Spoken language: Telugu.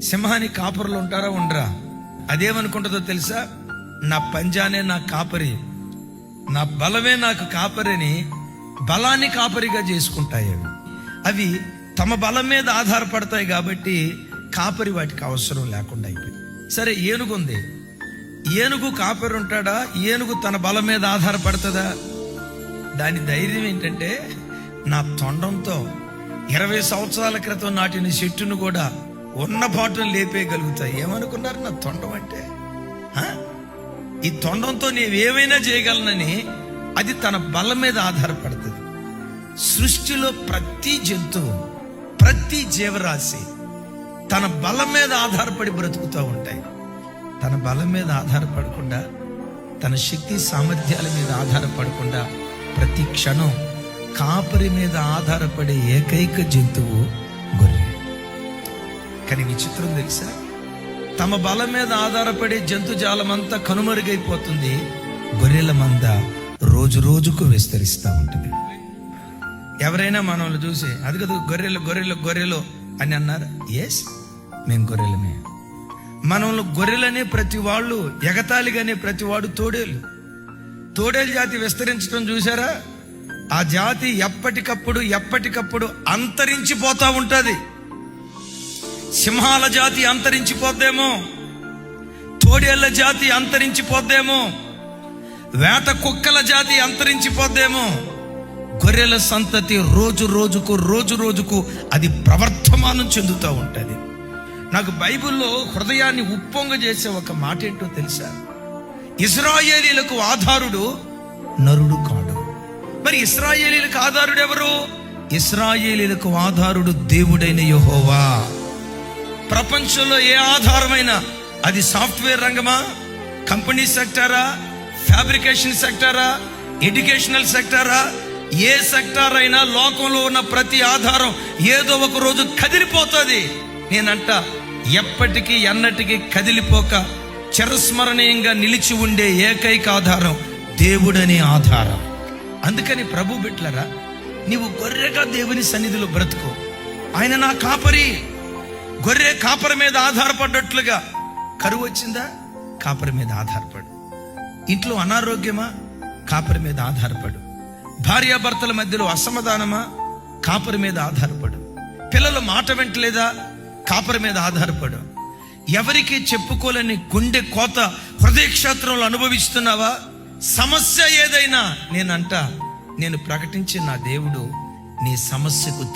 సింహానికి కాపరులు ఉంటారా ఉండరా? అదేమనుకుంటుందో తెలుసా? నా పంజానే నా కాపరి, నా బలమే నాకు కాపరిని బలాన్ని కాపరిగా చేసుకుంటాయి. అవి తమ బలం మీద ఆధారపడతాయి కాబట్టి కాపరి వాటికి అవసరం లేకుండా అయిపోయింది. సరే, ఏనుగు ఉంది, ఏనుగు కాపరి ఉంటాడా? ఏనుగు తన బలం మీద ఆధారపడుతుందా? దాని ధైర్యం ఏంటంటే, నా తొండంతో 20 సంవత్సరాల క్రితం నాటిన చెట్టును కూడా ఉన్న పాటను లేపేయగలుగుతాయి. ఏమనుకున్నారు నా తొండం అంటే? ఈ తొండంతో నేనేమైనా చేయగలనని అది తన బలం మీద ఆధారపడుతుంది. సృష్టిలో ప్రతి జంతువు, ప్రతి జీవరాశి తన బలం మీద ఆధారపడి బ్రతుకుతూ ఉంటాయి. తన బలం మీద ఆధారపడకుండా, తన శక్తి సామర్థ్యాల మీద ఆధారపడకుండా ప్రతి క్షణం కాపరి మీద ఆధారపడే ఏకైక జంతువు గొర్రె. కానీ విచిత్రం తెలుసా? తమ బలం మీద ఆధారపడే జంతుజాలం అంతా కనుమరుగైపోతుంది. గొర్రెల మంద రోజు రోజుకు విస్తరిస్తూ ఉంటుంది. ఎవరైనా మనల్ని చూసి అది కదా గొర్రెలు గొర్రెలు గొర్రెలు అని అన్నారు. ఎస్, మేము గొర్రెలమే. మనల్ని గొర్రెలనే ప్రతి వాళ్ళు, ఎగతాళిగానే ప్రతి వాడు తోడేలు. తోడేలు జాతి విస్తరించడం చూసారా? ఆ జాతి ఎప్పటికప్పుడు అంతరించిపోతా ఉంటది. సింహాల జాతి అంతరించిపోద్దేమో, తోడేళ్ల జాతి అంతరించిపోద్దేమో, వేట కుక్కల జాతి అంతరించిపోద్దేమో. గొర్రెల సంతతి రోజు రోజుకు అది ప్రవర్ధమానం చెందుతూ ఉంటుంది. నాకు బైబిల్లో హృదయాన్ని ఉప్పొంగ చేసే ఒక మాట ఏంటో తెలుసా? ఇశ్రాయేలీలకు ఆధారుడు నరుడు కాడు. మరి ఇశ్రాయేలీలకు ఆధారుడు ఎవరు? ఇశ్రాయేలీలకు ఆధారుడు దేవుడైన యెహోవా. ప్రపంచంలో ఏ ఆధారమైనా, అది సాఫ్ట్వేర్ రంగమా, కంపెనీ సెక్టారా, ఫ్యాబ్రికేషన్ సెక్టారా, ఎడ్యుకేషనల్ సెక్టారా, ఏ సెక్టార్ అయినా లోకంలో ఉన్న ప్రతి ఆధారం ఏదో ఒక రోజు కదిలిపోతుంది. నేనంట ఎప్పటికీ ఎన్నటికీ కదిలిపోక చిరస్మరణీయంగా నిలిచి ఉండే ఏకైక ఆధారం దేవుడనే ఆధారం. అందుకని ప్రభు బిడ్డలారా, నీవు గొర్రెగా దేవుని సన్నిధిలో బ్రతుకు. ఆయన నా కాపరి. గొర్రె కాపరి మీద ఆధారపడ్డట్లుగా కరువు వచ్చిందా? కాపరి మీద ఆధారపడు. ఇంట్లో అనారోగ్యమా? కాపరి మీద ఆధారపడు. భార్యాభర్తల మధ్యలో అసమాధానమా? కాపరి మీద ఆధారపడు. పిల్లల మాట వెంటలేదా? కాపరి మీద ఆధారపడు. ఎవరికి చెప్పుకోలేని గుండె కోత హృదయ క్షేత్రంలో అనుభవిస్తున్నావా? సమస్య ఏదైనా నేను ప్రకటించే నా దేవుడు నీ సమస్యకు